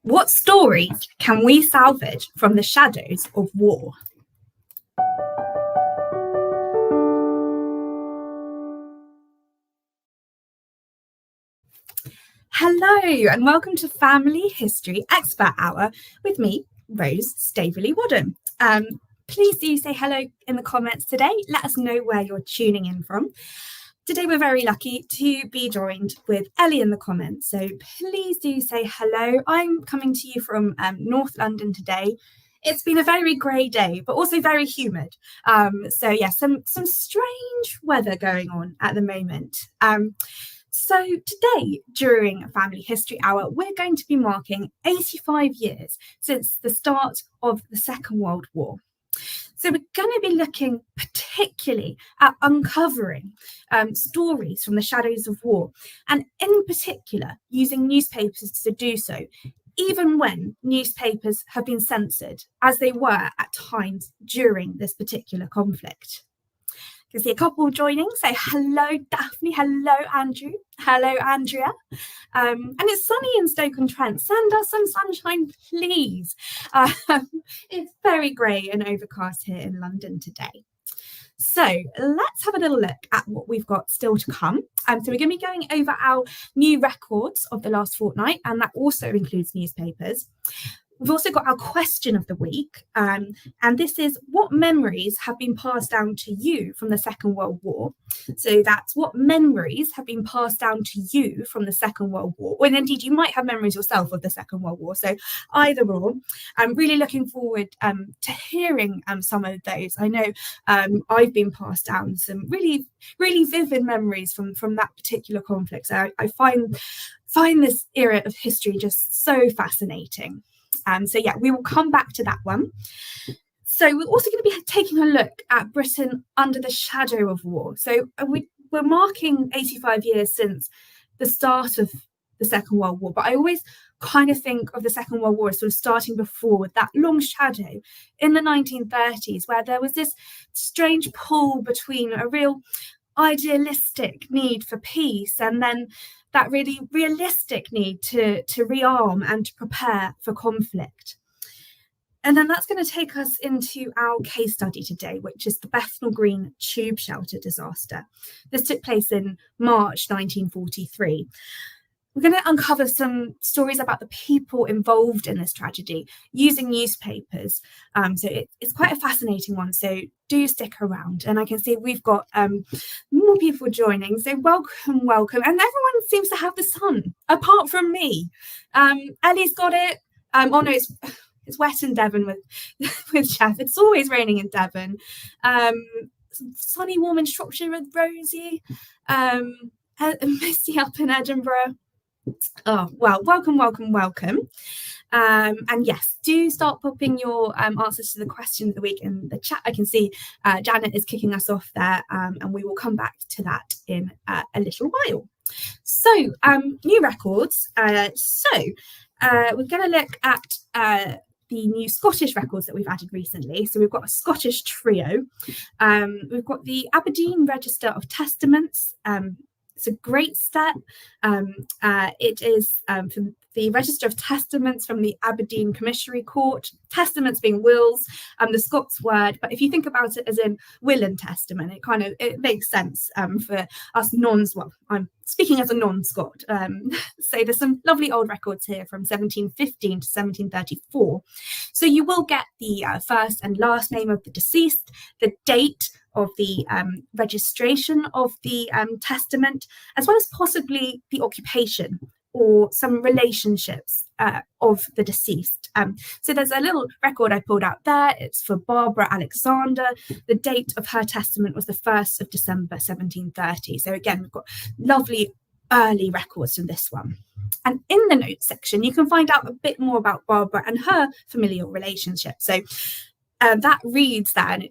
What stories can we salvage from the shadows of war? Hello and welcome to Family History Expert Hour with me, Rose Staveley-Wadham. Please do say hello in the comments today. Let us know where you're tuning in from. Today we're very lucky to be joined with Ellie in the comments, so please do say hello. I'm coming to you from North London today. It's been a very grey day, but also very humid. So yeah, some strange weather going on at the moment. So today, during Family History Hour, we're going to be marking 85 years since the start of the Second World War. So we're going to be looking particularly at uncovering stories from the shadows of war, and in particular using newspapers to do so, even when newspapers have been censored, as they were at times during this particular conflict. I can see a couple joining. Say hello, Daphne. Hello, Andrew. Hello, Andrea. And it's sunny in Stoke-on-Trent. Send us some sunshine, please. It's very grey and overcast here in London today. So let's have a little look at what we've got still to come. So we're going to be going over our new records of the last fortnight, and that also includes newspapers. We've also got our question of the week, and this is: what memories have been passed down to you from the Second World War? So that's what memories have been passed down to you from the Second World War, and indeed you might have memories yourself of the Second World War. So either or. I'm really looking forward to hearing some of those. I know I've been passed down some really vivid memories from that particular conflict. So I find this era of history just so fascinating. So yeah, we will come back to that one. So we're also going to be taking a look at Britain under the shadow of war. So we're marking 85 years since the start of the Second World War, but I always kind of think of the Second World War as sort of starting before, with that long shadow in the 1930s, where there was this strange pull between a real idealistic need for peace and then that really realistic need to rearm and to prepare for conflict. And then that's going to take us into our case study today, which is the Bethnal Green tube shelter disaster. This took place in March 1943. We're going to uncover some stories about the people involved in this tragedy using newspapers. So it's quite a fascinating one, so do stick around. And I can see we've got more people joining, so welcome. And everyone seems to have the sun, apart from me. Ellie's got it. Oh no, it's wet in Devon with Chef. It's always raining in Devon. Sunny, warm in Shropshire with Rosie. Misty up in Edinburgh. Oh, well, welcome. And yes, do start popping your answers to the question of the week in the chat. I can see Janet is kicking us off there, and we will come back to that in a little while. So, new records. We're going to look at the new Scottish records that we've added recently. So we've got a Scottish trio. We've got the Aberdeen Register of Testaments. It's a great step. It is from the Register of Testaments from the Aberdeen Commissary Court. Testaments being wills, the Scots word. But if you think about it as in will and testament, it makes sense for us non-Scots. Well, I'm speaking as a non-Scot. So there's some lovely old records here from 1715 to 1734. So you will get the first and last name of the deceased, the date of the registration of the testament, as well as possibly the occupation or some relationships of the deceased. So there's a little record I pulled out there. It's for Barbara Alexander. The date of her testament was the 1st of December 1730. So again, we've got lovely early records from this one. And in the notes section, you can find out a bit more about Barbara and her familial relationship. So that reads that, and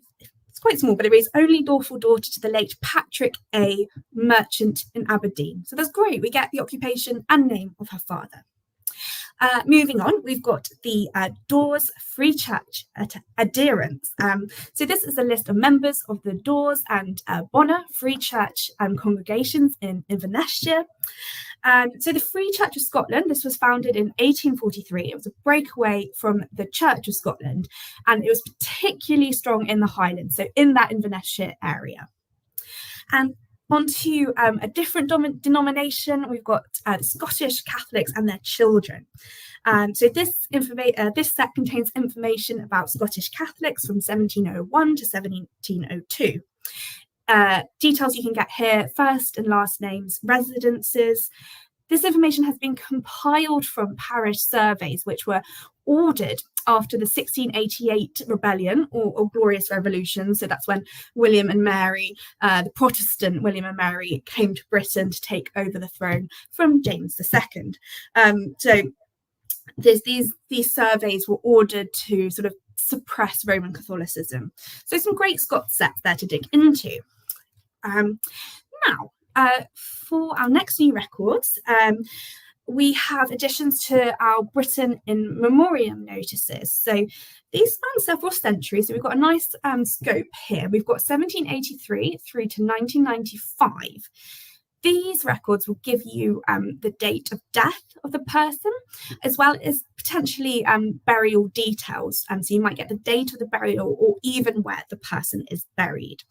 it's quite small, but it reads: only lawful daughter to the late Patrick A. merchant in Aberdeen. So that's great. We get the occupation and name of her father. Moving on, we've got the Dawes Free Church adherents. So this is a list of members of the Dawes and Bonner Free Church congregations in Inverness. So the Free Church of Scotland, this was founded in 1843. It was a breakaway from the Church of Scotland, and it was particularly strong in the Highlands, so in that Inverness-shire area. And onto a different denomination, we've got the Scottish Catholics and their children. So this set contains information about Scottish Catholics from 1701 to 1702. Details you can get here: first and last names, residences. This information has been compiled from parish surveys, which were ordered after the 1688 rebellion or Glorious Revolution. So that's when William and Mary, the Protestant William and Mary, came to Britain to take over the throne from James II. So these surveys were ordered to sort of suppress Roman Catholicism. So some great Scots sets there to dig into. Now, for our next new records, we have additions to our Britain in Memoriam notices. So these span several centuries. So we've got a nice scope here. We've got 1783 through to 1995. These records will give you the date of death of the person, as well as potentially burial details. So you might get the date of the burial or even where the person is buried.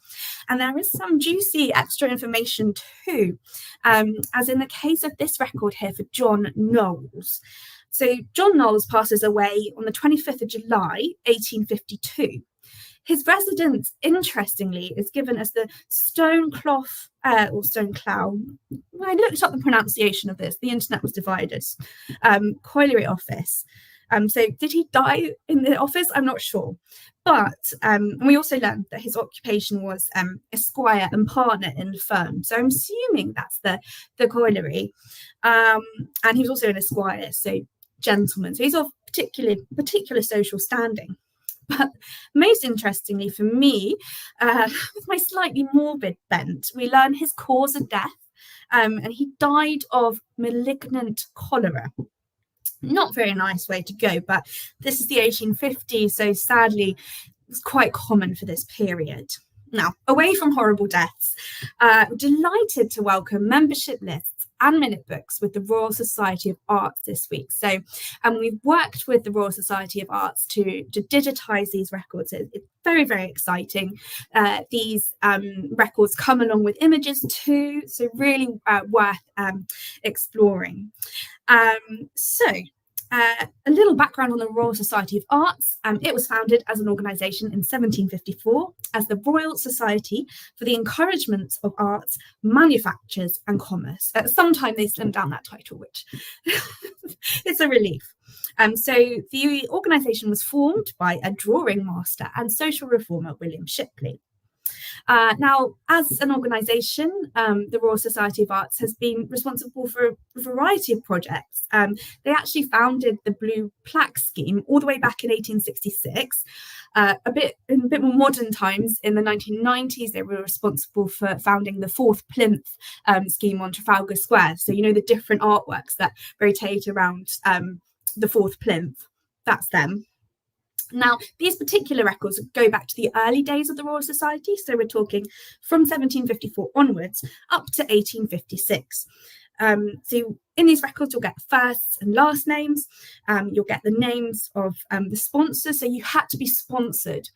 And there is some juicy extra information too, as in the case of this record here for John Knowles. So John Knowles passes away on the 25th of July, 1852. His residence, interestingly, is given as the Stoneclough or Stoneclough. When I looked up the pronunciation of this, the internet was divided. Colliery office. So did he die in the office? I'm not sure. But we also learned that his occupation was esquire and partner in the firm. So I'm assuming that's the colliery. And he was also an esquire, so gentleman. So he's of particular social standing. But most interestingly for me, with my slightly morbid bent, we learn his cause of death, and he died of malignant cholera. Not very nice way to go, but this is the 1850s, so sadly, it's quite common for this period. Now, away from horrible deaths, delighted to welcome membership lists and minute books with the Royal Society of Arts this week. So, and we've worked with the Royal Society of Arts to digitise these records. It's very, very exciting. These records come along with images too, so really worth exploring. A little background on the Royal Society of Arts. It was founded as an organisation in 1754 as the Royal Society for the Encouragement of Arts, Manufactures and Commerce. Sometimes they slim down that title, which it's a relief. So the organisation was formed by a drawing master and social reformer, William Shipley. Now, as an organisation, the Royal Society of Arts has been responsible for a variety of projects. They actually founded the Blue Plaque Scheme all the way back in 1866. In a bit more modern times, in the 1990s, they were responsible for founding the Fourth Plinth scheme on Trafalgar Square. So, you know, the different artworks that rotate around the Fourth Plinth, that's them. Now, these particular records go back to the early days of the Royal Society, so we're talking from 1754 onwards up to 1856. So in these records, you'll get firsts and last names, you'll get the names of the sponsors, so you had to be sponsored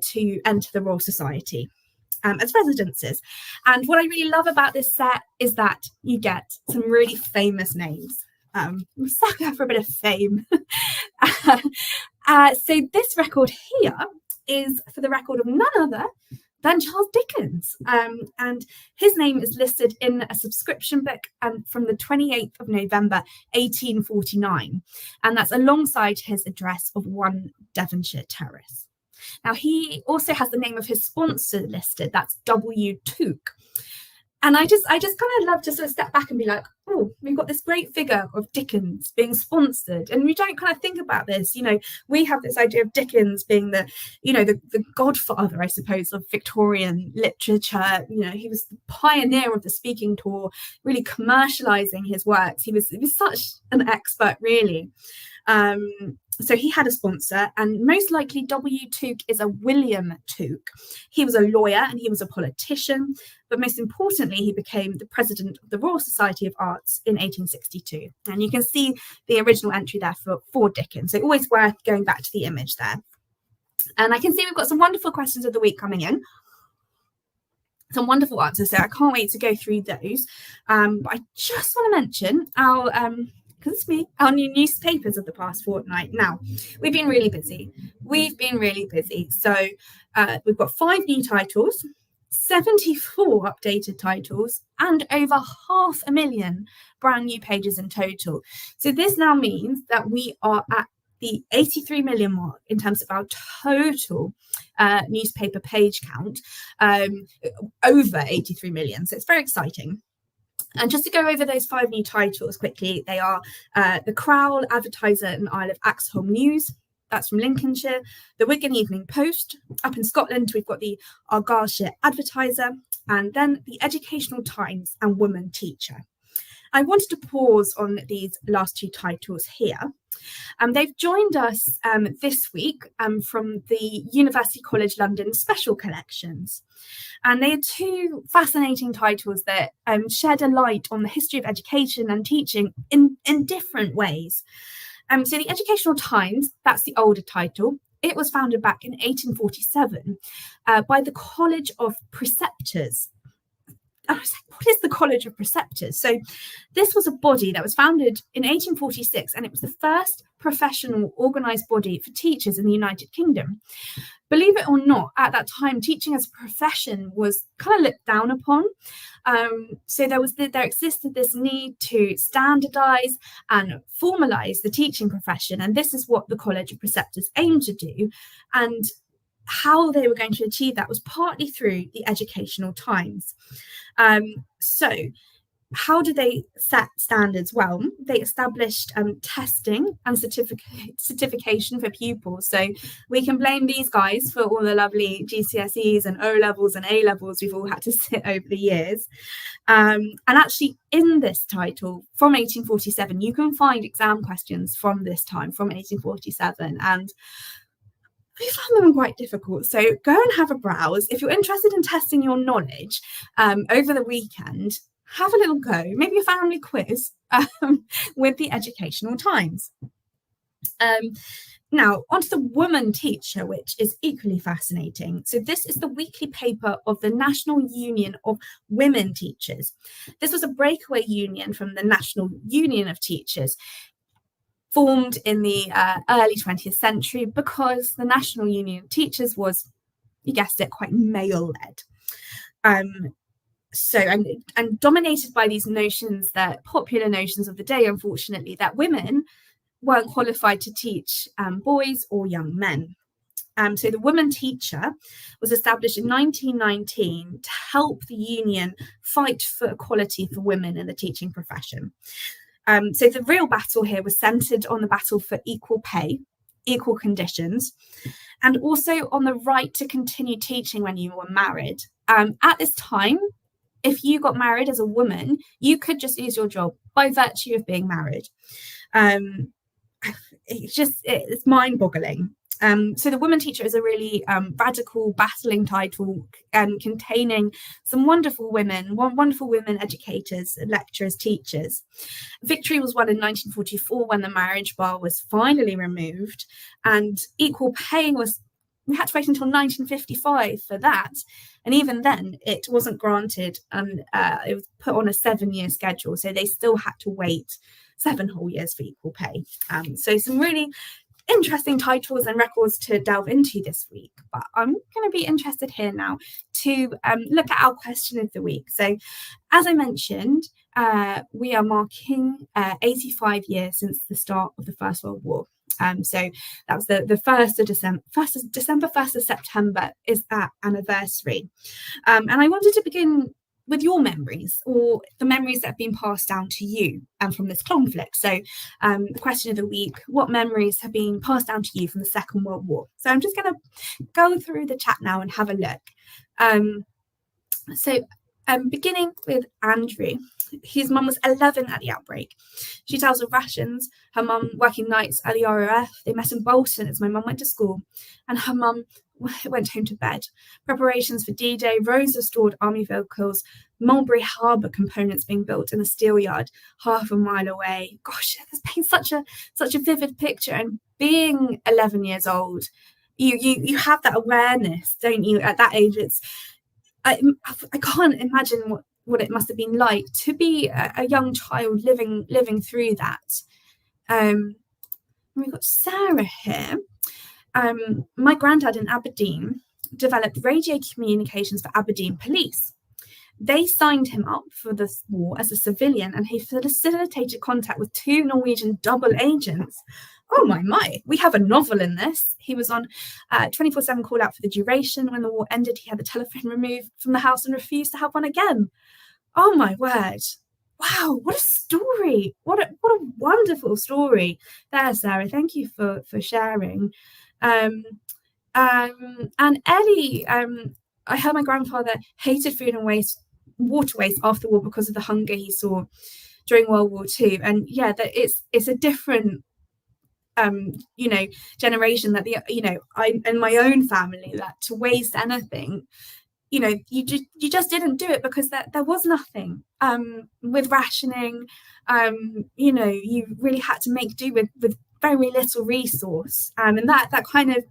to enter the Royal Society as residences. And what I really love about this set is that you get some really famous names. We're stuck out for a bit of fame. So this record here is for the record of none other than Charles Dickens. And his name is listed in a subscription book from the 28th of November, 1849. And that's alongside his address of 1 Devonshire Terrace. Now, he also has the name of his sponsor listed. That's W. Took. And I just kind of love to sort of step back and be like, oh, we've got this great figure of Dickens being sponsored. And we don't kind of think about this. You know, we have this idea of Dickens being the godfather, I suppose, of Victorian literature. You know, he was the pioneer of the speaking tour, really commercializing his works. He was such an expert, really. So he had a sponsor, and most likely W. Took is a William Took. He was a lawyer and he was a politician. but most importantly, he became the president of the Royal Society of Arts in 1862. And you can see the original entry there for Dickens, so always worth going back to the image there. And I can see we've got some wonderful questions of the week coming in. Some wonderful answers, so I can't wait to go through those. But I just want to mention our new newspapers of the past fortnight. Now, we've been really busy. So we've got 5 new titles, 74 updated titles, and over 500,000 brand new pages in total. So this now means that we are at the 83 million mark in terms of our total newspaper page count, over 83 million. So it's very exciting. And just to go over those 5 new titles quickly, they are the Crowl, Advertiser and Isle of Axholme News. That's from Lincolnshire. The Wigan Evening Post. Up in Scotland, we've got the Argyllshire Advertiser, and then the Educational Times and Woman Teacher. I wanted to pause on these last 2 titles here. They've joined us this week from the University College London Special Collections. And they are 2 fascinating titles that shed a light on the history of education and teaching in different ways. So the Educational Times, that's the older title. It was founded back in 1847 by the College of Preceptors. I was like, what is the College of Preceptors? So this was a body that was founded in 1846, and it was the first professional organised body for teachers in the United Kingdom. Believe it or not, at that time, teaching as a profession was kind of looked down upon. So there existed this need to standardise and formalise the teaching profession, and this is what the College of Preceptors aimed to do. And how they were going to achieve that was partly through the Educational Times. So how do they set standards? Well, they established testing and certification for pupils. So we can blame these guys for all the lovely GCSEs and O-levels and A-levels we've all had to sit over the years. And actually in this title from 1847, you can find exam questions from this time, from 1847. And we found them quite difficult. So go and have a browse. If you're interested in testing your knowledge over the weekend, have a little go, maybe a family quiz with the Educational Times. Now, onto the Woman Teacher, which is equally fascinating. So this is the weekly paper of the National Union of Women Teachers. This was a breakaway union from the National Union of Teachers, formed in the early 20th century because the National Union of Teachers was, you guessed it, quite male-led. And dominated by these notions, that popular notions of the day, unfortunately, that women weren't qualified to teach boys or young men. So the Woman Teacher was established in 1919 to help the union fight for equality for women in the teaching profession. So the real battle here was centred on the battle for equal pay, equal conditions, and also on the right to continue teaching when you were married. At this time, if you got married as a woman, you could just lose your job by virtue of being married. It's mind-boggling. So the Woman Teacher is a really radical, battling title containing some wonderful women educators, lecturers, teachers. Victory was won in 1944 when the marriage bar was finally removed, and equal pay we had to wait until 1955 for that. And even then, it wasn't granted, and it was put on a 7-year schedule. So they still had to wait 7 whole years for equal pay. So some really interesting titles and records to delve into this week, but I'm going to be interested here now to look at our question of the week. So as I mentioned, we are marking 85 years since the start of the First World War. So that was the 1st of December, 1st of September is that anniversary. And I wanted to begin with your memories, or the memories that have been passed down to you from this conflict. So the question of the week, what memories have been passed down to you from the Second World War? So I'm just going to go through the chat now and have a look. Beginning with Andrew. His mum was 11 at the outbreak. She tells of rations, her mum working nights at the RAF. They met in Bolton as my mum went to school, and her mum went home to bed. Preparations for D-Day, rows of stored army vehicles, Mulberry Harbour components being built in the steel yard half a mile away. Gosh, it's paints such a vivid picture. And being 11 years old, you have that awareness, don't you? At that age, I can't imagine what it must have been like to be a young child living through that. We've got Sarah here. My granddad in Aberdeen developed radio communications for Aberdeen police. They signed him up for this war as a civilian, and he facilitated contact with 2 Norwegian double agents. Oh my, we have a novel in this. He was on 24/7 call out for the duration. When the war ended, he had the telephone removed from the house and refused to have one again. Oh my word. Wow, what a story. What a wonderful story there, Sarah. Thank you for sharing. And Ellie, I heard my grandfather hated food and water waste after the war because of the hunger he saw during World War II. And yeah, that it's a different generation that I in my own family, that to waste anything, you just didn't do it because there was nothing. With rationing, you really had to make do with very little resource, and that kind of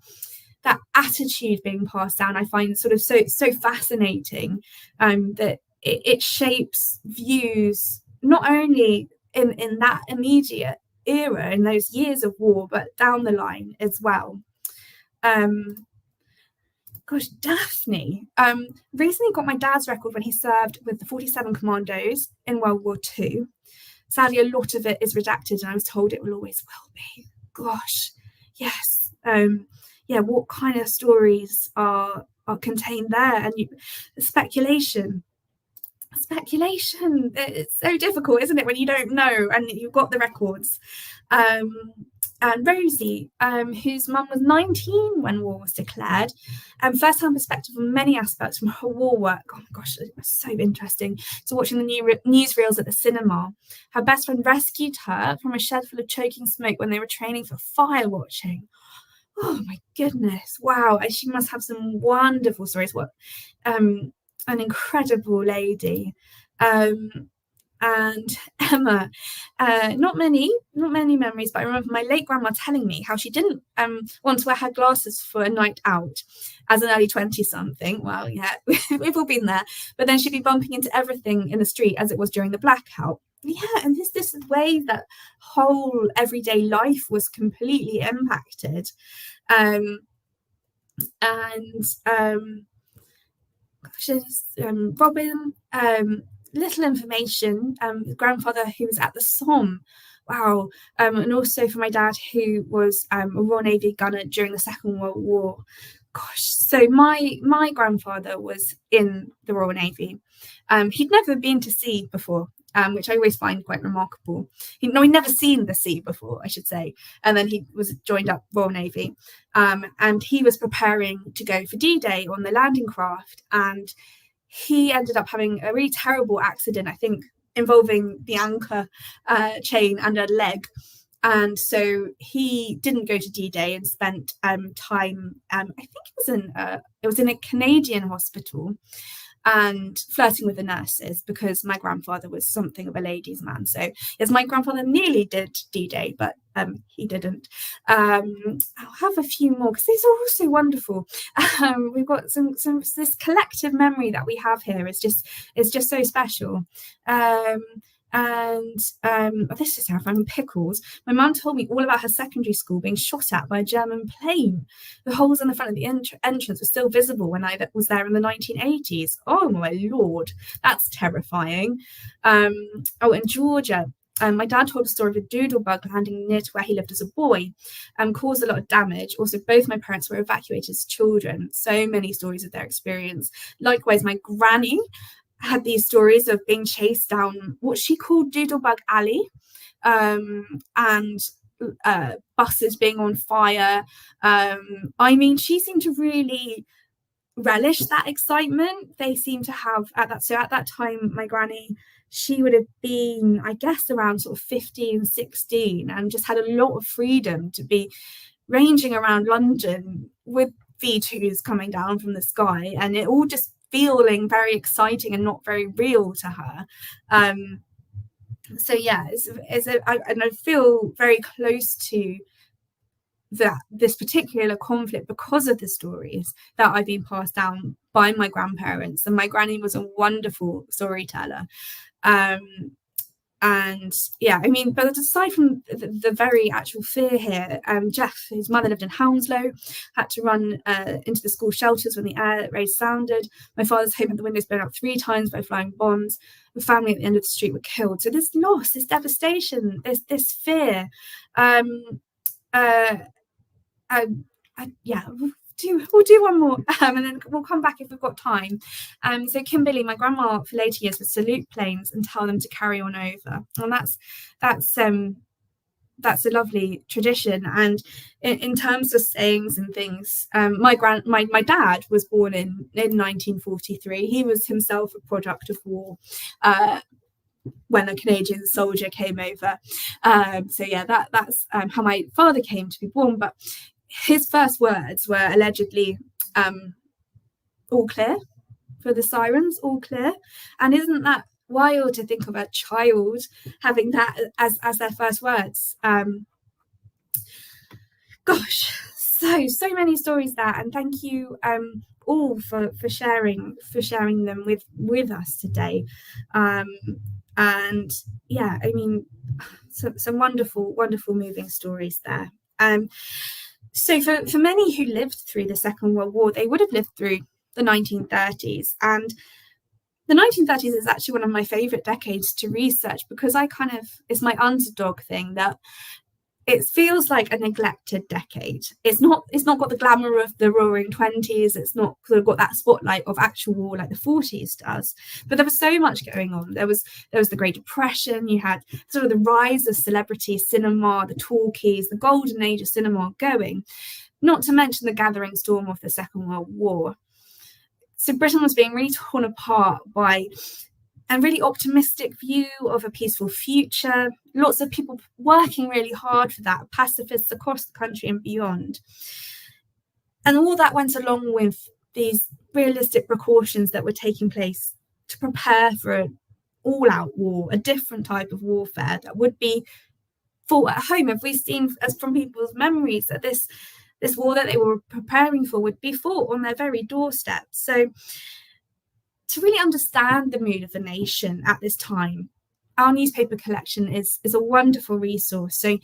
that attitude being passed down, I find sort of so fascinating, that it shapes views not only in that immediate era, in those years of war, but down the line as well. Gosh, Daphne recently got my dad's record when he served with the 47 Commandos in World War II. Sadly, a lot of it is redacted, and I was told it will always will be. Gosh, yes. What kind of stories are contained there? And speculation. It's so difficult, isn't it, when you don't know and you've got the records. And Rosie, whose mum was 19 when war was declared, first-hand perspective on many aspects from her war work. Oh my gosh, it was so interesting. So watching the newsreels at the cinema. Her best friend rescued her from a shed full of choking smoke when they were training for fire watching. Oh my goodness, wow. She must have some wonderful stories. What an incredible lady. And Emma, not many memories, but I remember my late grandma telling me how she didn't want to wear her glasses for a night out as an early 20-something. Well, yeah, we've all been there. But then she'd be bumping into everything in the street as it was during the blackout. Yeah, and this way that whole everyday life was completely impacted. Robin, little information. Grandfather who was at the Somme, wow, and also for my dad who was a Royal Navy gunner during the Second World War. Gosh, so my grandfather was in the Royal Navy. He'd never been to sea before, which I always find quite remarkable. He'd never seen the sea before, I should say. And then he was joined up Royal Navy, and he was preparing to go for D-Day on the landing craft, and he ended up having a really terrible accident, I think, involving the anchor chain and a leg. And so he didn't go to D-Day and spent time, I think it was in a Canadian hospital, and flirting with the nurses, because my grandfather was something of a ladies' man. So yes, my grandfather nearly did D-Day, but he didn't. I'll have a few more because these are also wonderful. We've got some this collective memory that we have here is just so special. This is how I'm pickles. My mum told me all about her secondary school being shot at by a German plane. The holes in the front of the entrance were still visible when I was there in the 1980s. Oh my lord, that's terrifying. In Georgia, my dad told a story of a doodle bug landing near to where he lived as a boy, caused a lot of damage. Also, both my parents were evacuated as children. So many stories of their experience. Likewise, my granny had these stories of being chased down what she called Doodlebug Alley, and buses being on fire. She seemed to really relish that excitement. They seem to have at that time, my granny, she would have been, I guess, around sort of 15, 16, and just had a lot of freedom to be ranging around London with V2s coming down from the sky, and it all just feeling very exciting and not very real to her. So yeah, and I feel very close to this particular conflict because of the stories that I've been passed down by my grandparents, and my granny was a wonderful storyteller. And yeah, I mean, but aside from the very actual fear here, Jeff, his mother lived in Hounslow, had to run into the school shelters when the air raid sounded. My father's home had the windows blown up 3 times by flying bombs. The family at the end of the street were killed. So this loss, this devastation, this fear. Yeah, we'll do one more, and then we'll come back if we've got time. So Kimberly, my grandma for later years, would salute planes and tell them to carry on over, and that's a lovely tradition. And in terms of sayings and things, my dad was born in 1943. He was himself a product of war. When a Canadian soldier came over. So yeah, that's how my father came to be born. But his first words were allegedly, all clear for the sirens, all clear. And isn't that wild to think of a child having that as their first words? Gosh, so many stories there. And thank you all for sharing them with us today. And yeah, I mean, some wonderful moving stories there. So for many who lived through the Second World War, they would have lived through the 1930s, and the 1930s is actually one of my favorite decades to research, because it's my underdog thing, that it feels like a neglected decade. It's not got the glamour of the Roaring Twenties. It's not sort of got that spotlight of actual war like the 40s does. But there was so much going on. There was the Great Depression. You had sort of the rise of celebrity cinema, the talkies, the golden age of cinema going. Not to mention the gathering storm of the Second World War. So Britain was being really torn apart by a really optimistic view of a peaceful future. Lots of people working really hard for that, pacifists across the country and beyond. And all that went along with these realistic precautions that were taking place to prepare for an all-out war, a different type of warfare that would be fought at home. If we've seen, as from people's memories, that this war that they were preparing for would be fought on their very doorstep. So to really understand the mood of the nation at this time, our newspaper collection is a wonderful resource. So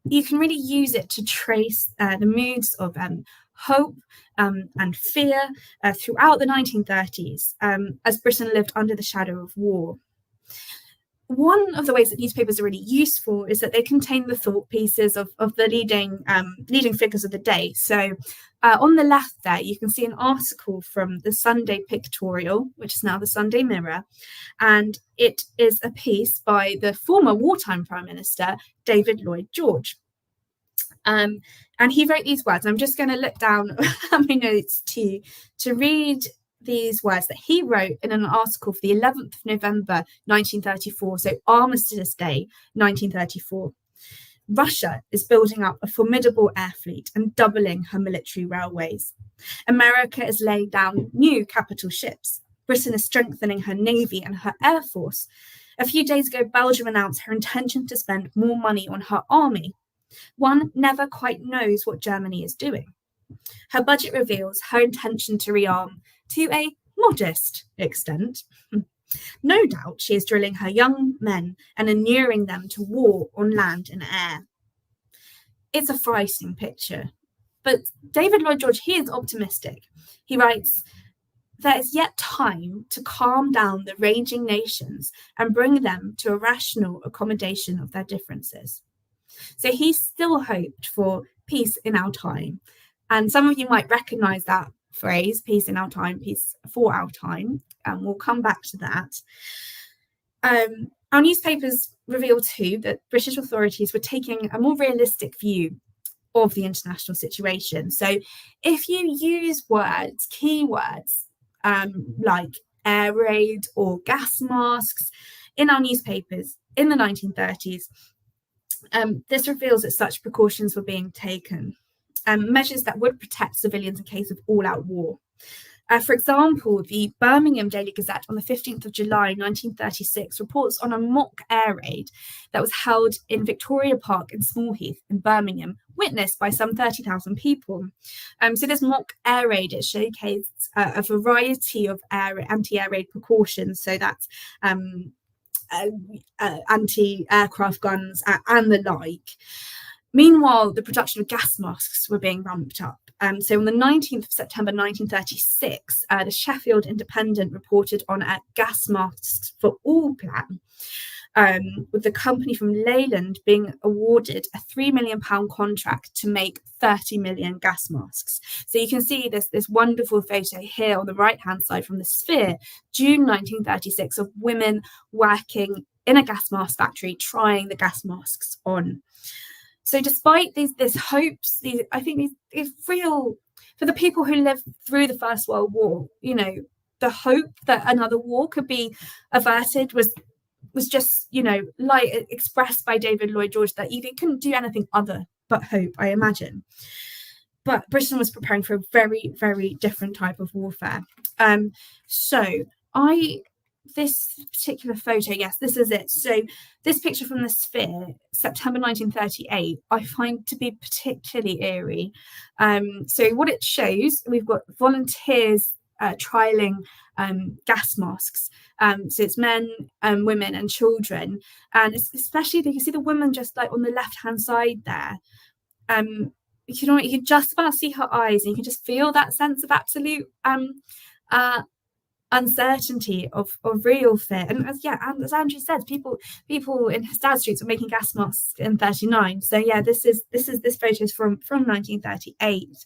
you can really use it to trace the moods of hope and fear throughout the 1930s as Britain lived under the shadow of war. One of the ways that newspapers are really useful is that they contain the thought pieces of the leading figures of the day. So on the left there, you can see an article from the Sunday Pictorial, which is now the Sunday Mirror, and it is a piece by the former wartime Prime Minister, David Lloyd George. And he wrote these words. I'm just going to look down at my notes to read these words that he wrote in an article for the 11th of November 1934, so Armistice Day 1934. Russia is building up a formidable air fleet and doubling her military railways. America is laying down new capital ships. Britain is strengthening her navy and her air force. A few days ago, Belgium announced her intention to spend more money on her army. One never quite knows what Germany is doing. Her budget reveals her intention to rearm to a modest extent. No doubt she is drilling her young men and inuring them to war on land and air. It's a frightening picture. But David Lloyd George, he is optimistic. He writes, "There is yet time to calm down the raging nations and bring them to a rational accommodation of their differences." So he still hoped for peace in our time. And some of you might recognise that phrase, peace in our time, peace for our time, and we'll come back to that. Our newspapers reveal too that British authorities were taking a more realistic view of the international situation. So if you use words, keywords like air raid or gas masks in our newspapers in the 1930s, this reveals that such precautions were being taken. measures that would protect civilians in case of all-out war. For example, the Birmingham Daily Gazette on the 15th of July 1936 reports on a mock air raid that was held in Victoria Park in Smallheath in Birmingham, witnessed by some 30,000 people. So this mock air raid, it showcased a variety of anti-air raid precautions, so that's anti-aircraft guns and the like. Meanwhile, the production of gas masks were being ramped up. So on the 19th of September 1936, the Sheffield Independent reported on a gas masks for all plan, with the company from Leyland being awarded a £3 million contract to make 30 million gas masks. So you can see this wonderful photo here on the right-hand side from the Sphere, June 1936, of women working in a gas mask factory trying the gas masks on. So despite these hopes, I think these real, for the people who lived through the First World War, the hope that another war could be averted was just, like expressed by David Lloyd George, that you couldn't do anything other but hope, I imagine. But Britain was preparing for a very, very different type of warfare. This particular photo, yes, this is it. So this picture from the Sphere, September 1938, I find to be particularly eerie. So what it shows, we've got volunteers trialing gas masks. So it's men, women and children. And especially, you can see the woman just like on the left-hand side there. You can just about see her eyes, and you can just feel that sense of absolute uncertainty of real fear. And as Andrew said, people in Hastad Streets were making gas masks in 39. So yeah, this photo is from 1938.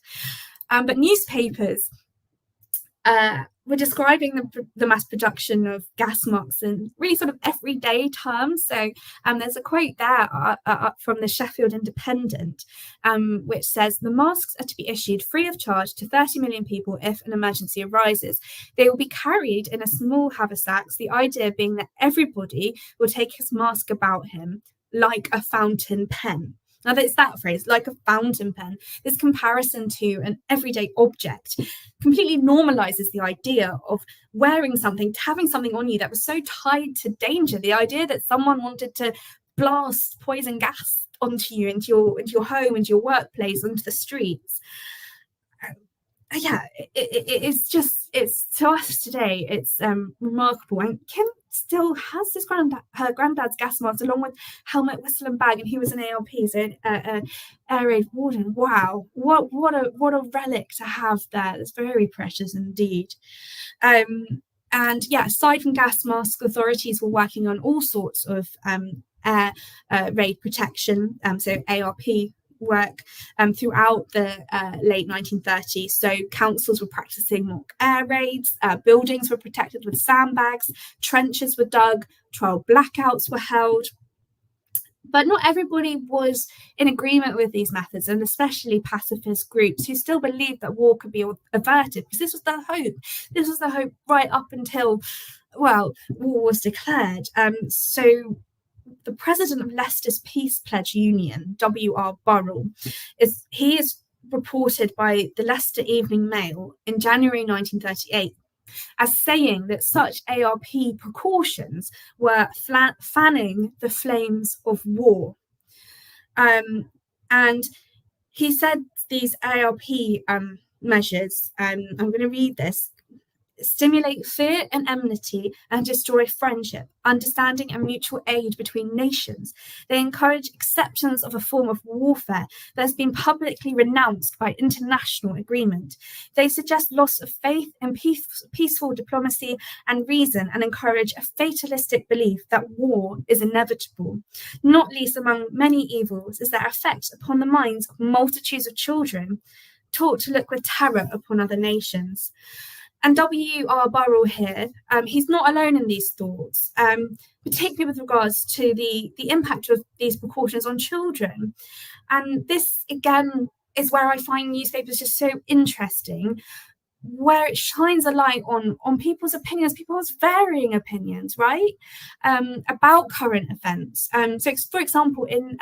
But newspapers were describing the mass production of gas masks in really sort of everyday terms. So there's a quote there from the Sheffield Independent, which says, "The masks are to be issued free of charge to 30 million people if an emergency arises. They will be carried in a small haversacks, the idea being that everybody will take his mask about him like a fountain pen." Now, it's that phrase, like a fountain pen. This comparison to an everyday object completely normalizes the idea of wearing something, having something on you that was so tied to danger. The idea that someone wanted to blast poison gas onto you, into your home, into your workplace, onto the streets. It's to us today, it's remarkable. And Kim still has her granddad's gas mask along with helmet, whistle and bag, and he was an ARP, so air raid warden. Wow, what a relic to have there. It's very precious indeed. Aside from gas masks, authorities were working on all sorts of air raid protection, so ARP work throughout the late 1930s. So councils were practicing mock air raids, buildings were protected with sandbags, trenches were dug, trial blackouts were held. But not everybody was in agreement with these methods, and especially pacifist groups who still believed that war could be averted, because this was the hope. This was the hope right up until, war was declared. So the president of Leicester's Peace Pledge Union, W.R. Burrell, is reported by the Leicester Evening Mail in January 1938 as saying that such ARP precautions were fanning the flames of war. And he said these ARP measures, I'm going to read this, stimulate fear and enmity and destroy friendship, understanding and mutual aid between nations. They encourage acceptance of a form of warfare that has been publicly renounced by international agreement. They suggest loss of faith in peaceful diplomacy and reason, and encourage a fatalistic belief that war is inevitable. Not least among many evils is their effect upon the minds of multitudes of children taught to look with terror upon other nations. And W.R. Burrell here, he's not alone in these thoughts, particularly with regards to the impact of these precautions on children. And this, again, is where I find newspapers just so interesting, where it shines a light on people's opinions, people's varying opinions, right, about current events. So, for example, in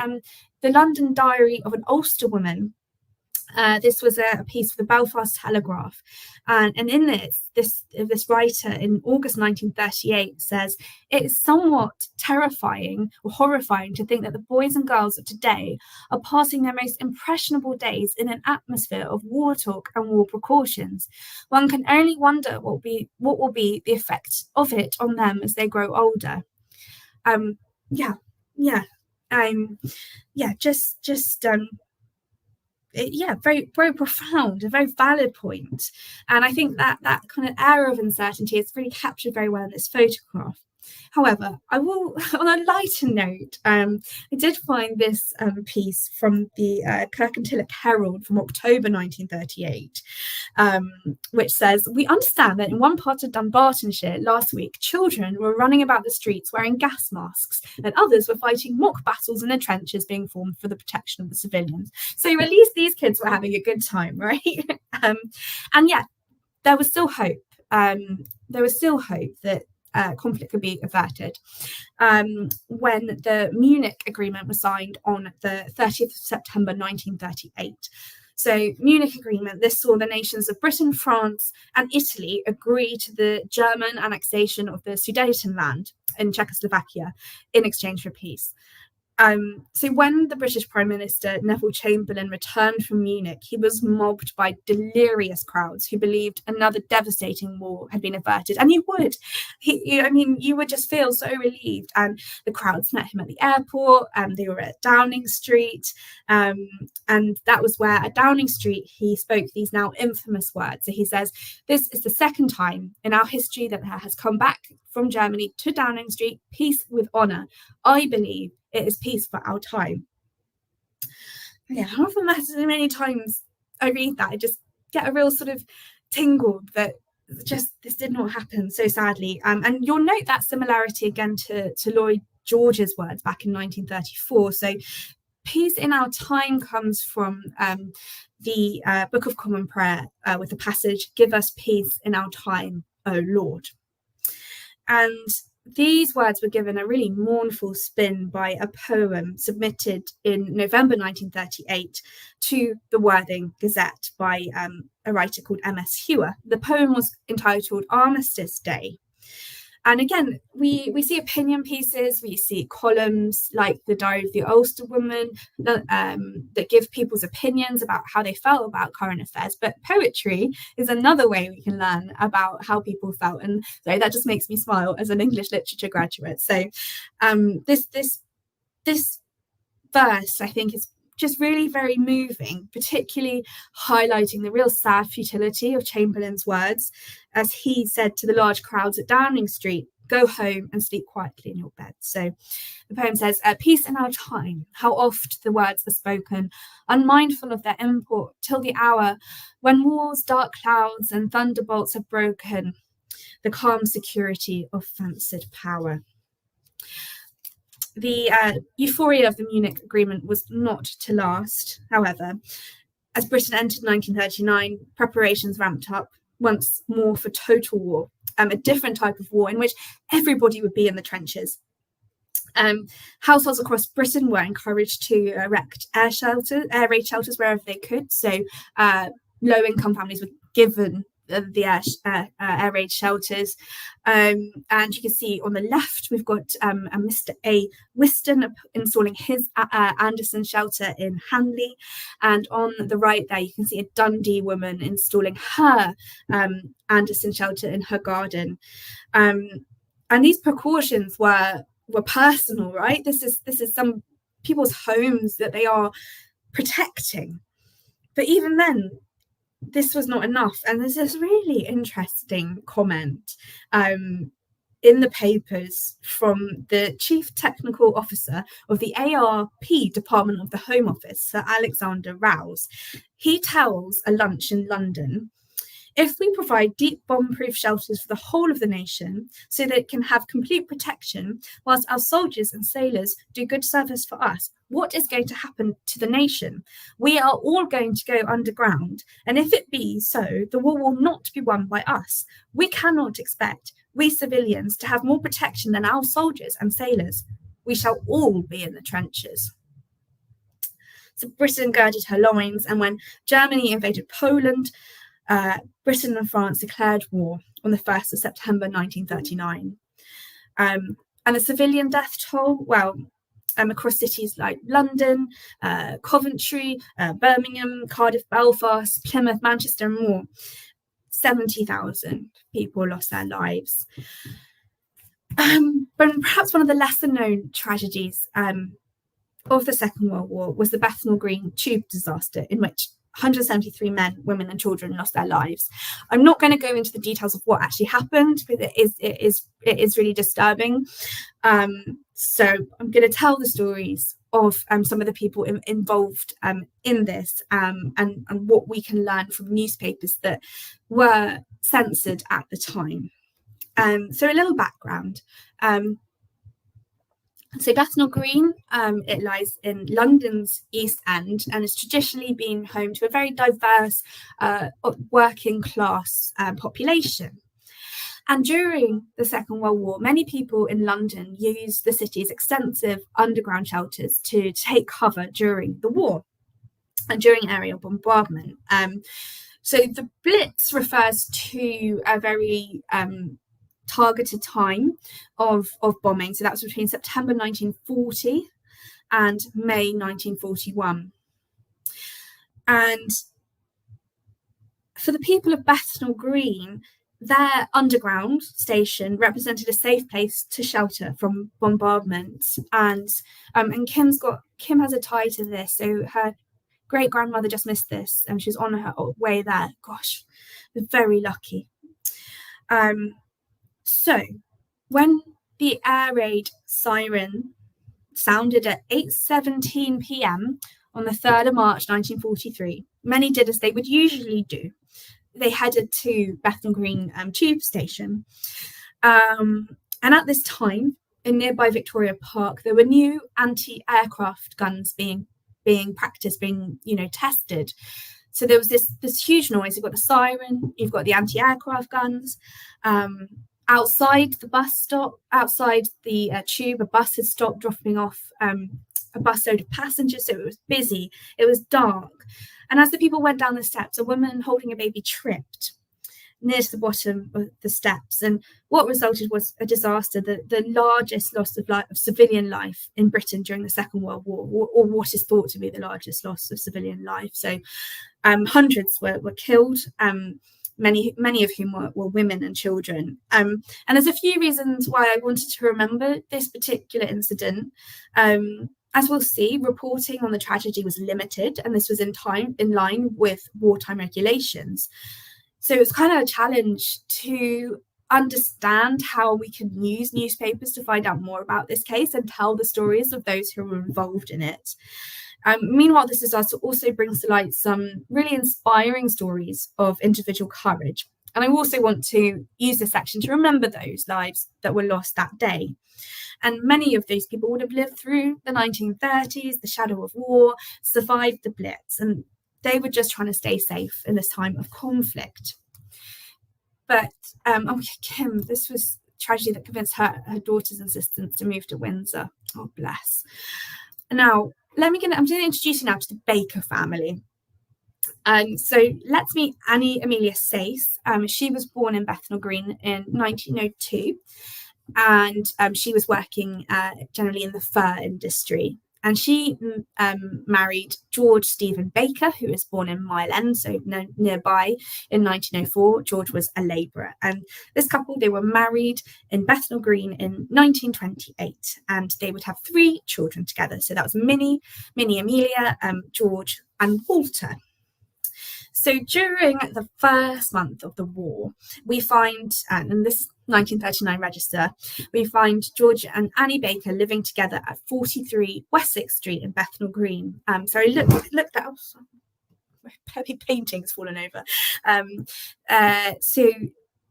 the London Diary of an Ulster woman, This was a piece for the Belfast Telegraph, and in this writer in August 1938 says, "It is somewhat terrifying or horrifying to think that the boys and girls of today are passing their most impressionable days in an atmosphere of war talk and war precautions. One can only wonder what will be the effect of it on them as they grow older." Yeah, yeah, yeah, very, very profound, a very valid point. And I think that kind of air of uncertainty is really captured very well in this photograph. However, I will, on a lighter note, I did find this piece from the Kirkintilloch Herald from October 1938, which says, "We understand that in one part of Dunbartonshire last week, children were running about the streets wearing gas masks, and others were fighting mock battles in the trenches being formed for the protection of the civilians." So at least these kids were having a good time, right? And yeah, there was still hope. There was still hope that conflict could be averted when the Munich Agreement was signed on the 30th of September 1938. So Munich Agreement, this saw the nations of Britain, France and Italy agree to the German annexation of the Sudetenland in Czechoslovakia in exchange for peace. So when the British Prime Minister Neville Chamberlain returned from Munich, he was mobbed by delirious crowds who believed another devastating war had been averted. And you would. You would just feel so relieved. And the crowds met him at the airport. They were at Downing Street. And that was where at Downing Street he spoke these now infamous words. So he says, "This is the second time in our history that there has come back from Germany to Downing Street peace with honour. I believe it is peace for our time." Yeah, how often many times I read that, I just get a real sort of tingle that just this did not happen, so sadly. And you'll note that similarity again to Lloyd George's words back in 1934. So peace in our time comes from the Book of Common Prayer with the passage, "Give us peace in our time, O Lord." And these words were given a really mournful spin by a poem submitted in November 1938 to the Worthing Gazette by a writer called M.S. Hewer. The poem was entitled Armistice Day. And again, we see opinion pieces, we see columns like the Diary of the Ulster Woman that give people's opinions about how they felt about current affairs. But poetry is another way we can learn about how people felt. And so that just makes me smile as an English literature graduate. So this verse, I think, is just really very moving, particularly highlighting the real sad futility of Chamberlain's words, as he said to the large crowds at Downing Street, "Go home and sleep quietly in your bed." So the poem says, "Peace in our time, how oft the words are spoken, unmindful of their import, till the hour when war's dark clouds and thunderbolts have broken the calm security of fancied power." The euphoria of the Munich Agreement was not to last, however. As Britain entered 1939, preparations ramped up once more for total war, a different type of war in which everybody would be in the trenches. Households across Britain were encouraged to erect air raid shelters wherever they could. So low-income families were given the air raid shelters, and you can see on the left we've got a Mr. A. Whiston installing his Anderson shelter in Hanley, and on the right there you can see a Dundee woman installing her Anderson shelter in her garden, and these precautions were personal, right? This is some people's homes that they are protecting, but even then this was not enough. And there's this really interesting comment in the papers from the Chief Technical Officer of the ARP Department of the Home Office, Sir Alexander Rouse. He tells a lunch in London, "If we provide deep bomb-proof shelters for the whole of the nation so that it can have complete protection, whilst our soldiers and sailors do good service for us, what is going to happen to the nation? We are all going to go underground, and if it be so, the war will not be won by us. We cannot expect, we civilians, to have more protection than our soldiers and sailors. We shall all be in the trenches." So Britain girded her loins, and when Germany invaded Poland, Britain and France declared war on the 1st of September 1939. And the civilian death toll, across cities like London, Coventry, Birmingham, Cardiff, Belfast, Plymouth, Manchester, and more, 70,000 people lost their lives. But perhaps one of the lesser known tragedies of the Second World War was the Bethnal Green tube disaster, in which 173 men, women, and children lost their lives. I'm not going to go into the details of what actually happened, but it is really disturbing. So I'm going to tell the stories of some of the people involved in this, and what we can learn from newspapers that were censored at the time. So a little background. So Bethnal Green, it lies in London's East End, and it's traditionally been home to a very diverse working class population. And during the Second World War, many people in London used the city's extensive underground shelters to take cover during the war and during aerial bombardment. So the Blitz refers to a very targeted time of bombing. So that was between September 1940 and May 1941. And for the people of Bethnal Green, their underground station represented a safe place to shelter from bombardment. And Kim has a tie to this. So her great grandmother just missed this, and she was on her way there. Gosh, we're very lucky. So when the air raid siren sounded at 8:17 p.m. on the 3rd of March 1943, many did as they would usually do. They headed to Bethnal Green tube station. And at this time, in nearby Victoria Park, there were new anti-aircraft guns being practiced, being tested. So there was this huge noise. You've got the siren, you've got the anti-aircraft guns. Outside the bus stop, outside the tube, a bus had stopped dropping off a busload of passengers, so it was busy, it was dark. And as the people went down the steps, a woman holding a baby tripped near to the bottom of the steps. And what resulted was a disaster, the largest loss of civilian life in Britain during the Second World War, or what is thought to be the largest loss of civilian life. So hundreds were killed, many of whom were women and children. And there's a few reasons why I wanted to remember this particular incident. As we'll see, reporting on the tragedy was limited, and this was in line with wartime regulations. So it's kind of a challenge to understand how we can use newspapers to find out more about this case and tell the stories of those who were involved in it. Meanwhile, this disaster also brings to light some really inspiring stories of individual courage. And I also want to use this section to remember those lives that were lost that day. And many of these people would have lived through the 1930s, the shadow of war, survived the Blitz, and they were just trying to stay safe in this time of conflict. But Kim, this was tragedy that convinced her daughter's assistants to move to Windsor. Oh, bless. Now, I'm going to introduce you now to the Baker family. So let's meet Annie Amelia Sayce. She was born in Bethnal Green in 1902, and she was working generally in the fur industry. And she married George Stephen Baker, who was born in Mile End, so nearby, in 1904. George was a labourer. And this couple, they were married in Bethnal Green in 1928, and they would have 3 children together. So that was Minnie Amelia, George, and Walter. So during the first month of the war, we find, and this 1939 register, we find George and Annie Baker living together at 43 Wessex Street in Bethnal Green. So I looked at, my painting's fallen over. So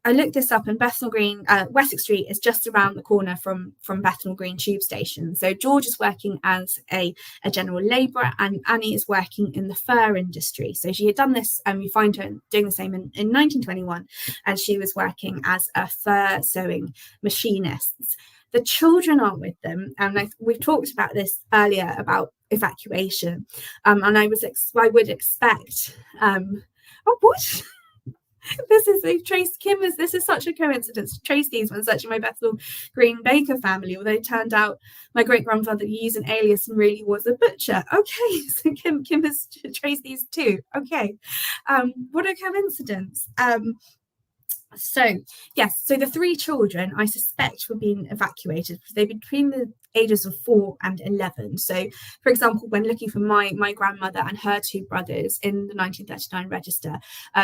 I looked this up, and Bethnal Green, Wessex Street is just around the corner from Bethnal Green tube station. So George is working as a general labourer, and Annie is working in the fur industry. So she had done this, and we find her doing the same in 1921, and she was working as a fur sewing machinist. The children aren't with them, and we've talked about this earlier about evacuation, and I would expect. Oh, what? They've traced Kim as this is such a coincidence to trace these when searching my Bethnal Green Baker family, although it turned out my great grandfather used an alias and really was a butcher. Okay, so Kim has traced these too. Okay, what a coincidence. So yes, so the 3 children I suspect were being evacuated because they're between the ages of 4 and 11. So, for example, when looking for my grandmother and her 2 brothers in the 1939 register,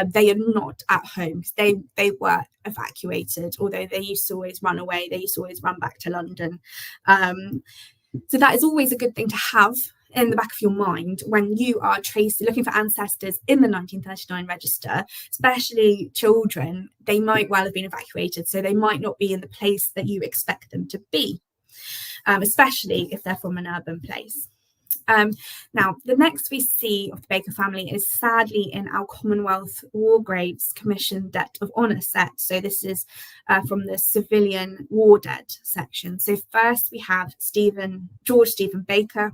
they are not at home because they were evacuated, although they used to always run away. They used to always run back to London. So that is always a good thing to have in the back of your mind when you are looking for ancestors in the 1939 register, especially children. They might well have been evacuated, so they might not be in the place that you expect them to be, especially if they're from an urban place. Now, the next we see of the Baker family is sadly in our Commonwealth War Graves Commission Debt of Honour set. So this is from the civilian war dead section. So first we have George Stephen Baker,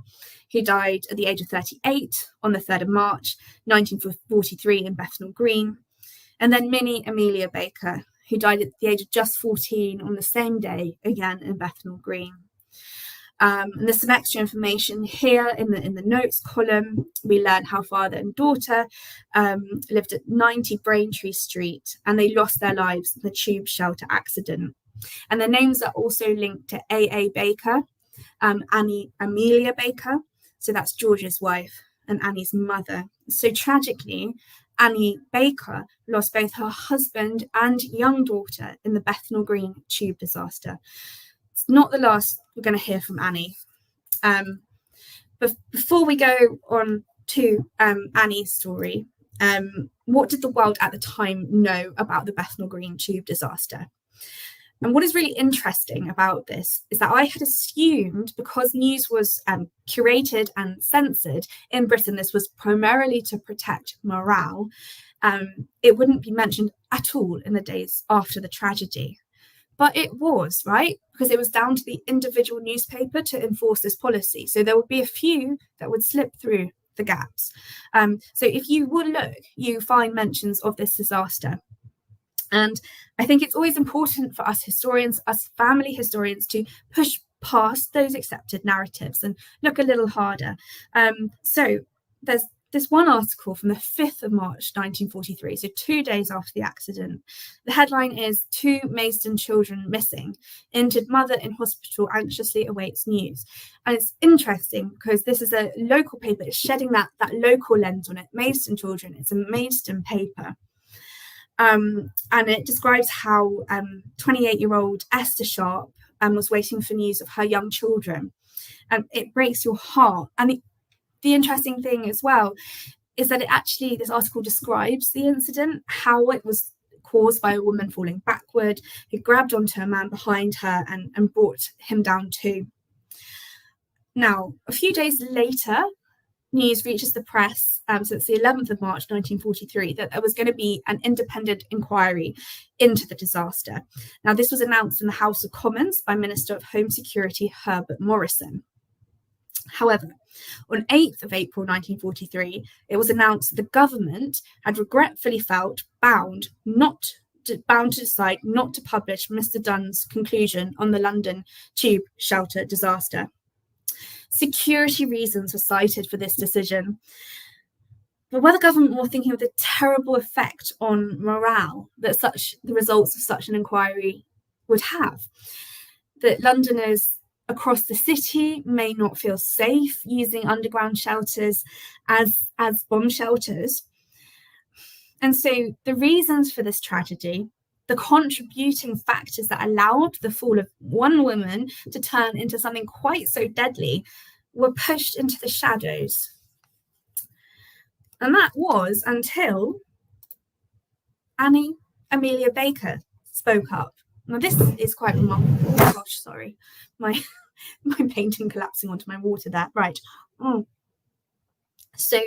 who died at the age of 38 on the 3rd of March 1943 in Bethnal Green. And then Minnie Amelia Baker, who died at the age of just 14 on the same day, again in Bethnal Green. And there's some extra information here in the notes column. We learn how father and daughter lived at 90 Braintree Street, and they lost their lives in the tube shelter accident. And their names are also linked to A.A. Baker, Annie Amelia Baker, so that's George's wife, and Annie's mother. So tragically, Annie Baker lost both her husband and young daughter in the Bethnal Green tube disaster. It's not the last we're going to hear from Annie. But before we go on to Annie's story, what did the world at the time know about the Bethnal Green tube disaster? And what is really interesting about this is that I had assumed, because news was curated and censored in Britain, this was primarily to protect morale, it wouldn't be mentioned at all in the days after the tragedy. But it was, right? Because it was down to the individual newspaper to enforce this policy. So there would be a few that would slip through the gaps. So if you would look, you find mentions of this disaster. And I think it's always important for us historians, us family historians, to push past those accepted narratives and look a little harder. So there's this one article from the 5th of March 1943, so 2 days after the accident. The headline is 2 Maidstone children missing. Injured mother in hospital anxiously awaits news. And it's interesting because this is a local paper. It's shedding that local lens on it. Maidstone children, it's a Maidstone paper. And it describes how 28-year-old Esther Sharp was waiting for news of her young children. And it breaks your heart. And the interesting thing as well is that this article describes the incident, how it was caused by a woman falling backward, who grabbed onto a man behind her and brought him down too. Now, a few days later, news reaches the press, so it's the 11th of March 1943, that there was going to be an independent inquiry into the disaster. Now, this was announced in the House of Commons by Minister of Home Security Herbert Morrison. However, on 8th of April 1943, it was announced that the government had regretfully felt bound to decide not to publish Mr. Dunn's conclusion on the London tube shelter disaster. Security reasons were cited for this decision. But were the government more thinking of the terrible effect on morale that the results of such an inquiry would have? That Londoners across the city may not feel safe using underground shelters as bomb shelters. And so the reasons for this tragedy, the contributing factors that allowed the fall of one woman to turn into something quite so deadly, were pushed into the shadows. And that was until Annie Amelia Baker spoke up. Now, this is quite remarkable. Oh gosh, sorry. My painting collapsing onto my water there. Right. So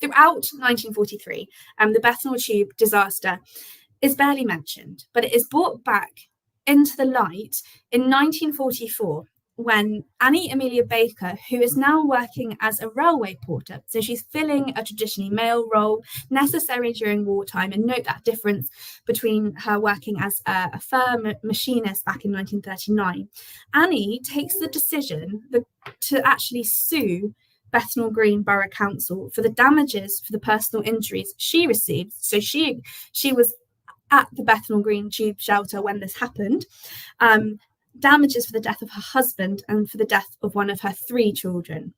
throughout 1943, the Bethnal tube disaster is barely mentioned, but it is brought back into the light in 1944, when Annie Amelia Baker, who is now working as a railway porter, so she's filling a traditionally male role necessary during wartime, and note that difference between her working as a firm machinist back in 1939, Annie takes the decision to actually sue Bethnal Green Borough Council for the damages for the personal injuries she received. So she was at the Bethnal Green tube shelter when this happened. Damages for the death of her husband and for the death of one of her 3 children.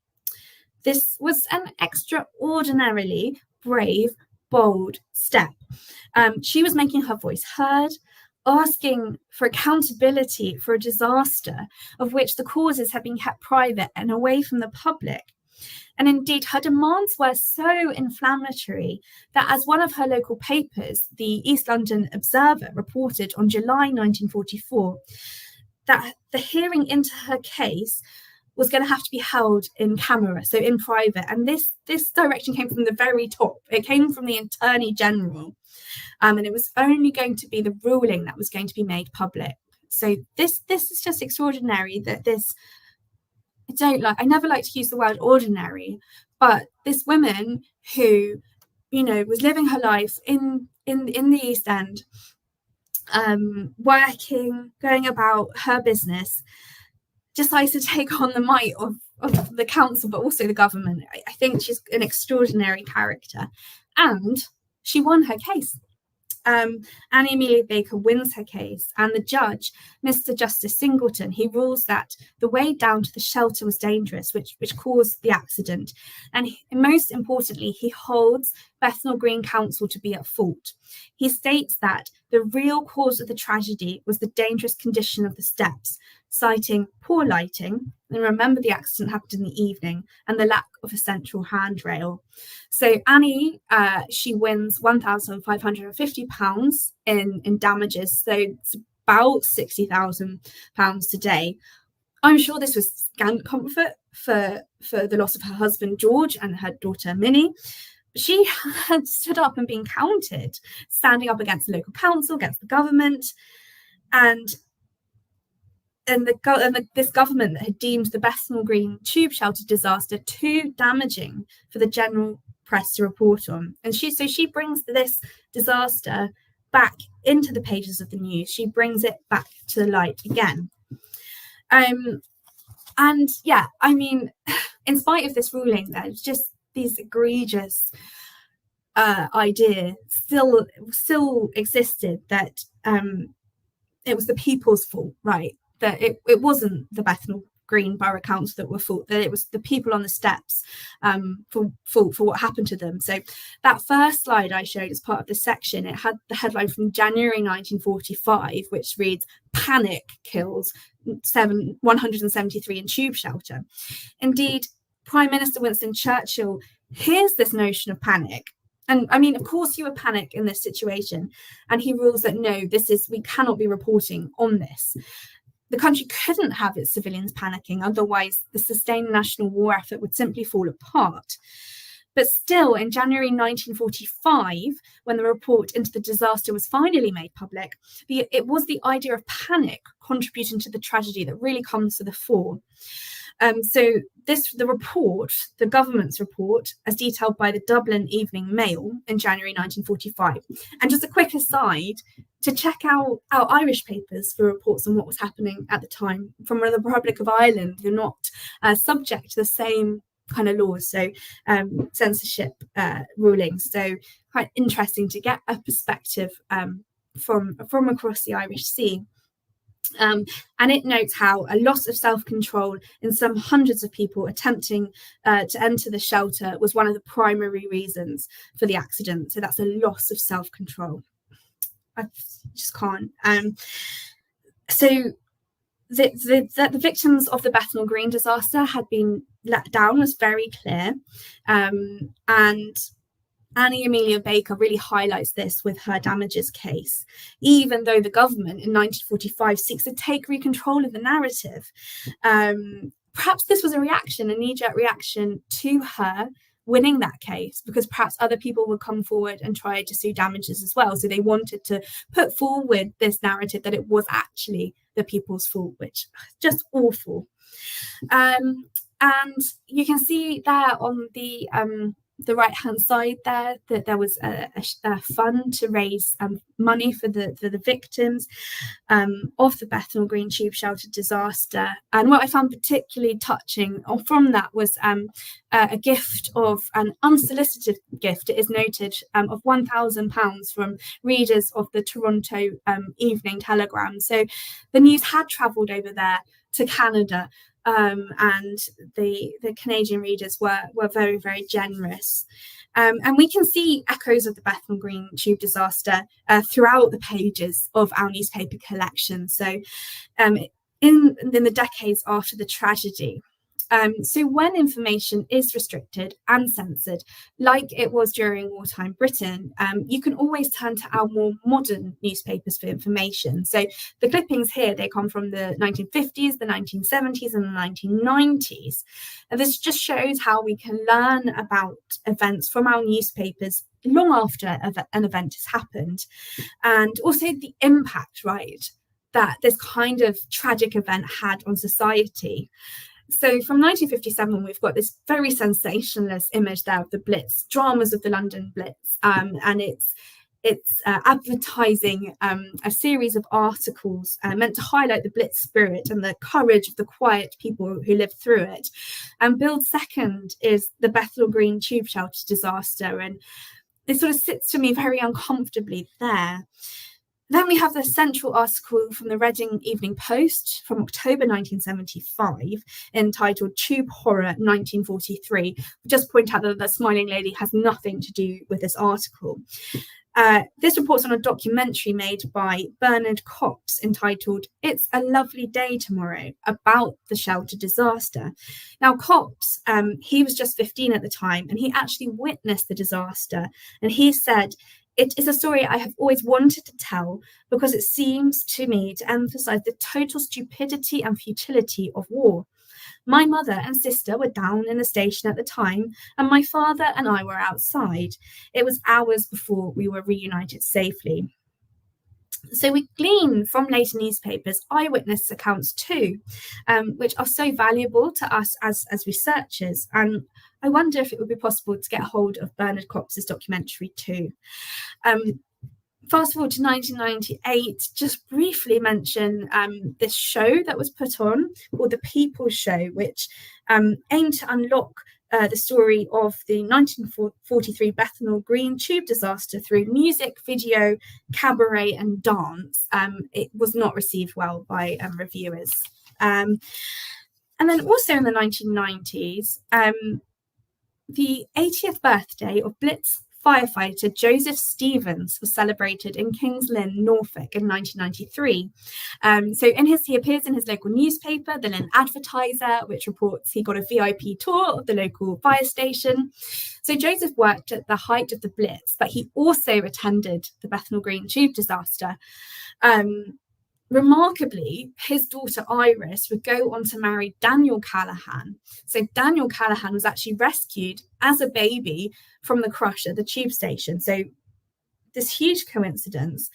This was an extraordinarily brave, bold step. She was making her voice heard, asking for accountability for a disaster of which the causes had been kept private and away from the public. And indeed, her demands were so inflammatory that, as one of her local papers, the East London Observer, reported on July 1944, that the hearing into her case was going to have to be held in camera, so in private. And this direction came from the very top. It came from the Attorney General. And it was only going to be the ruling that was going to be made public. So this is just extraordinary that this, I never like to use the word ordinary, but this woman who, was living her life in the East End, working, going about her business, decides to take on the might of the council, but also the government. I think she's an extraordinary character, and she won her case. Annie Amelia Baker wins her case, and the judge, Mr. Justice Singleton, he rules that the way down to the shelter was dangerous, which caused the accident. And most importantly, he holds Bethnal Green Council to be at fault. He states that the real cause of the tragedy was the dangerous condition of the steps, citing poor lighting, and remember the accident happened in the evening, and the lack of a central handrail. So Annie, she wins £1,550 in damages, so it's about £60,000 today. I'm sure this was scant comfort for the loss of her husband George and her daughter Minnie. She had stood up and been counted, standing up against the local council, against the government, and this government that had deemed the Bethnal Green tube shelter disaster too damaging for the general press to report on. And she brings this disaster back into the pages of the news. She brings it back to the light again. And yeah, I mean, in spite of this ruling, there's just these egregious ideas still existed that it was the people's fault, right? That it wasn't the Bethnal Green Borough Council that were fault, that it was the people on the steps for what happened to them. So that first slide I showed as part of the section, it had the headline from January 1945, which reads, "Panic kills 173 in tube shelter." Indeed, Prime Minister Winston Churchill hears this notion of panic. And I mean, of course you would panic in this situation. And he rules that no, we cannot be reporting on this. The country couldn't have its civilians panicking, otherwise the sustained national war effort would simply fall apart. But still, in January 1945, when the report into the disaster was finally made public, it was the idea of panic contributing to the tragedy that really comes to the fore. So the government's report, as detailed by the Dublin Evening Mail in January 1945. And just a quick aside, to check out our Irish papers for reports on what was happening at the time from the Republic of Ireland. You're not subject to the same kind of laws, so censorship rulings. So quite interesting to get a perspective from across the Irish Sea. And it notes how a loss of self-control in some hundreds of people attempting to enter the shelter was one of the primary reasons for the accident. So that's a loss of self-control. I just can't. So the victims of the Bethnal Green disaster had been let down was very clear. And Annie Amelia Baker really highlights this with her damages case, even though the government in 1945 seeks to take control of the narrative. Perhaps this was a knee-jerk reaction to her winning that case, because perhaps other people would come forward and try to sue damages as well. So they wanted to put forward this narrative that it was actually the people's fault, which is just awful. And you can see there on the right hand side there that there was a fund to raise money for the victims of the Bethnal Green tube shelter disaster. And what I found particularly touching from that was a gift of an unsolicited gift, it is noted, of £1,000 from readers of the Toronto Evening Telegram. So the news had travelled over there to Canada. And the Canadian readers were very, very generous. And we can see echoes of the Bethnal Green tube disaster throughout the pages of our newspaper collection. So in the decades after the tragedy. So when information is restricted and censored, like it was during wartime Britain, you can always turn to our more modern newspapers for information. So the clippings here, they come from the 1950s, the 1970s and the 1990s. And this just shows how we can learn about events from our newspapers long after an event has happened. And also the impact, right, that this kind of tragic event had on society. So from 1957, we've got this very sensationalist image there of the Blitz, dramas of the London Blitz, and it's advertising a series of articles meant to highlight the Blitz spirit and the courage of the quiet people who lived through it. And billed second is the Bethnal Green tube shelter disaster, and it sort of sits to me very uncomfortably there. Then we have the central article from the Reading Evening Post from October 1975 entitled Tube Horror 1943. Just point out that the smiling lady has nothing to do with this article. This reports on a documentary made by Bernard Cox entitled It's a Lovely Day Tomorrow, about the shelter disaster. Now, Cox, he was just 15 at the time, and he actually witnessed the disaster. And he said, "It is a story I have always wanted to tell because it seems to me to emphasize the total stupidity and futility of war. My mother and sister were down in the station at the time, and my father and I were outside. It was hours before we were reunited safely." So we glean from later newspapers eyewitness accounts too, which are so valuable to us as researchers. And I wonder if it would be possible to get hold of Bernard Cox's documentary too. Fast forward to 1998, just briefly mention this show that was put on called The People's Show, which aimed to unlock the story of the 1943 Bethnal Green tube disaster through music, video, cabaret and dance. It was not received well by reviewers. And then also in the 1990s, the 80th birthday of Blitz firefighter Joseph Stevens was celebrated in Kings Lynn, Norfolk in 1993. He appears in his local newspaper, the Lynn Advertiser, which reports he got a VIP tour of the local fire station. So Joseph worked at the height of the Blitz, but he also attended the Bethnal Green tube disaster. Remarkably, his daughter Iris would go on to marry Daniel Callaghan. So Daniel Callaghan was actually rescued as a baby from the crush at the tube station. So this huge coincidence.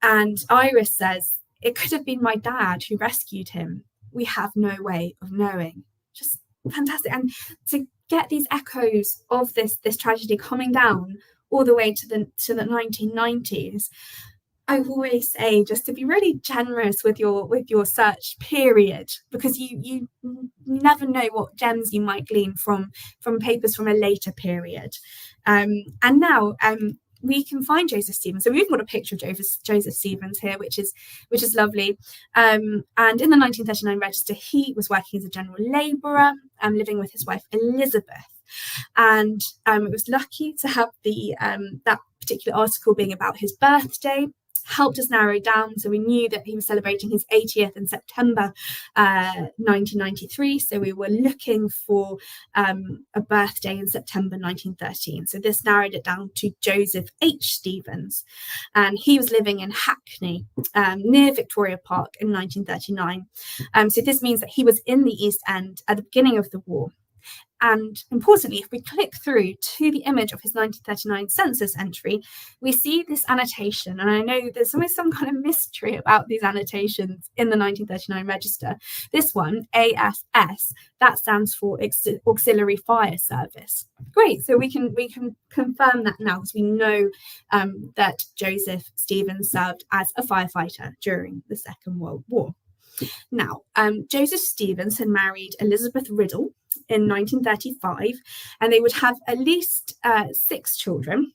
And Iris says, "It could have been my dad who rescued him. We have no way of knowing." Just fantastic. And to get these echoes of this tragedy coming down all the way to the 1990s, I always say just to be really generous with your search period, because you never know what gems you might glean from papers from a later period. And now we can find Joseph Stevens. So we've got a picture of Joseph Stevens here, which is lovely. And in the 1939 register, he was working as a general labourer, living with his wife Elizabeth. And it was lucky to have that particular article being about his birthday. Helped us narrow down, so we knew that he was celebrating his 80th in September 1993, so we were looking for a birthday in September 1913. So this narrowed it down to Joseph H. Stevens, and he was living in Hackney near Victoria Park in 1939. So this means that he was in the East End at the beginning of the war. And importantly, if we click through to the image of his 1939 census entry, we see this annotation. And I know there's always some kind of mystery about these annotations in the 1939 register. This one, AFS, that stands for Auxiliary Fire Service. Great, so we can confirm that now, because we know that Joseph Stevens served as a firefighter during the Second World War. Now, Joseph Stevens had married Elizabeth Riddle in 1935, and they would have at least 6 children,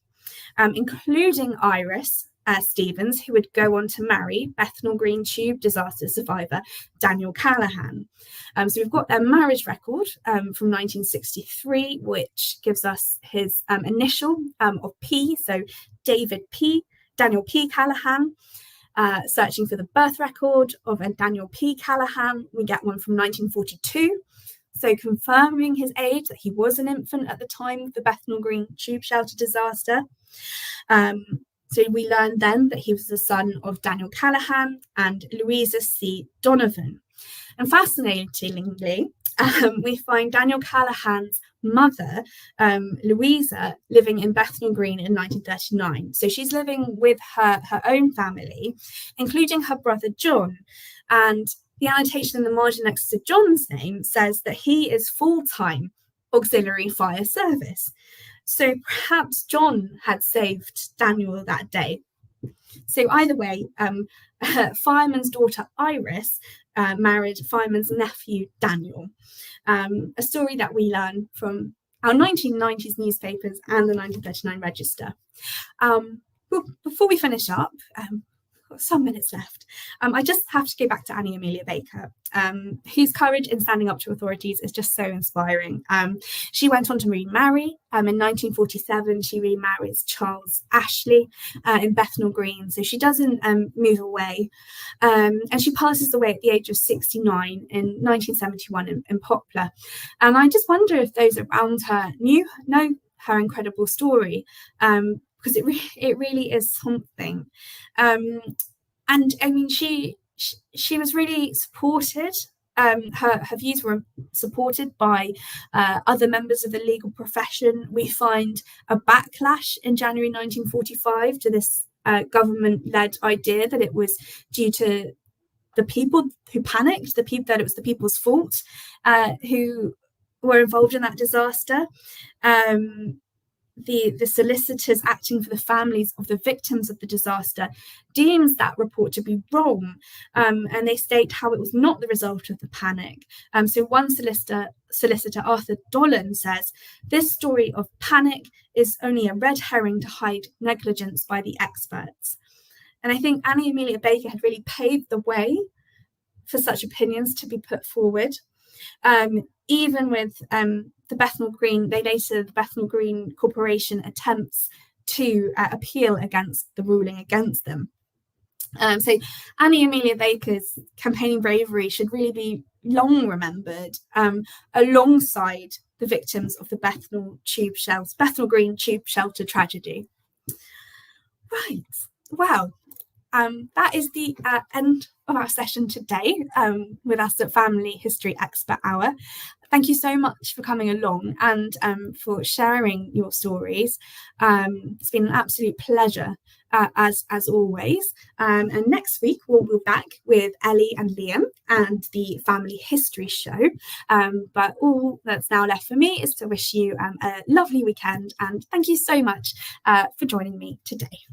including Iris Stevens, who would go on to marry Bethnal Green tube disaster survivor Daniel Callaghan. So we've got their marriage record from 1963, which gives us his initial of P, so Daniel P. Callaghan. Searching for the birth record of a Daniel P. Callaghan, we get one from 1942. So confirming his age, that he was an infant at the time of the Bethnal Green tube shelter disaster. So we learned then that he was the son of Daniel Callaghan and Louisa C. Donovan. And fascinatingly, we find Daniel Callaghan's mother, Louisa, living in Bethnal Green in 1939. So she's living with her own family, including her brother John. And the annotation in the margin next to John's name says that he is full-time auxiliary fire service. So perhaps John had saved Daniel that day. So either way, Fireman's daughter Iris married Fireman's nephew Daniel. A story that we learn from our 1990s newspapers and the 1939 register. Before we finish up, got some minutes left, I just have to go back to Annie Amelia Baker, whose courage in standing up to authorities is just so inspiring. She went on to remarry. In 1947, she remarries Charles Ashley in Bethnal Green, so she doesn't move away. And she passes away at the age of 69 in 1971 in Poplar. And I just wonder if those around her know her incredible story, because it really is something. And I mean, she was really supported. Her views were supported by other members of the legal profession. We find a backlash in January 1945 to this government-led idea that it was due to the people who panicked, that it was the people's fault who were involved in that disaster. The solicitors acting for the families of the victims of the disaster deems that report to be wrong, and they state how it was not the result of the panic. So one solicitor, Arthur Dolan, says, "This story of panic is only a red herring to hide negligence by the experts." And I think Annie Amelia Baker had really paved the way for such opinions to be put forward. Even with the Bethnal Green, the Bethnal Green Corporation attempts to appeal against the ruling against them. So Annie Amelia Baker's campaigning bravery should really be long remembered, alongside the victims of the Bethnal Green tube shelter tragedy. Right, wow. That is the end of our session today with us at Family History Expert Hour. Thank you so much for coming along and for sharing your stories. It's been an absolute pleasure, as always. And next week we'll be back with Ellie and Liam and the Family History Show. But all that's now left for me is to wish you a lovely weekend, and thank you so much for joining me today.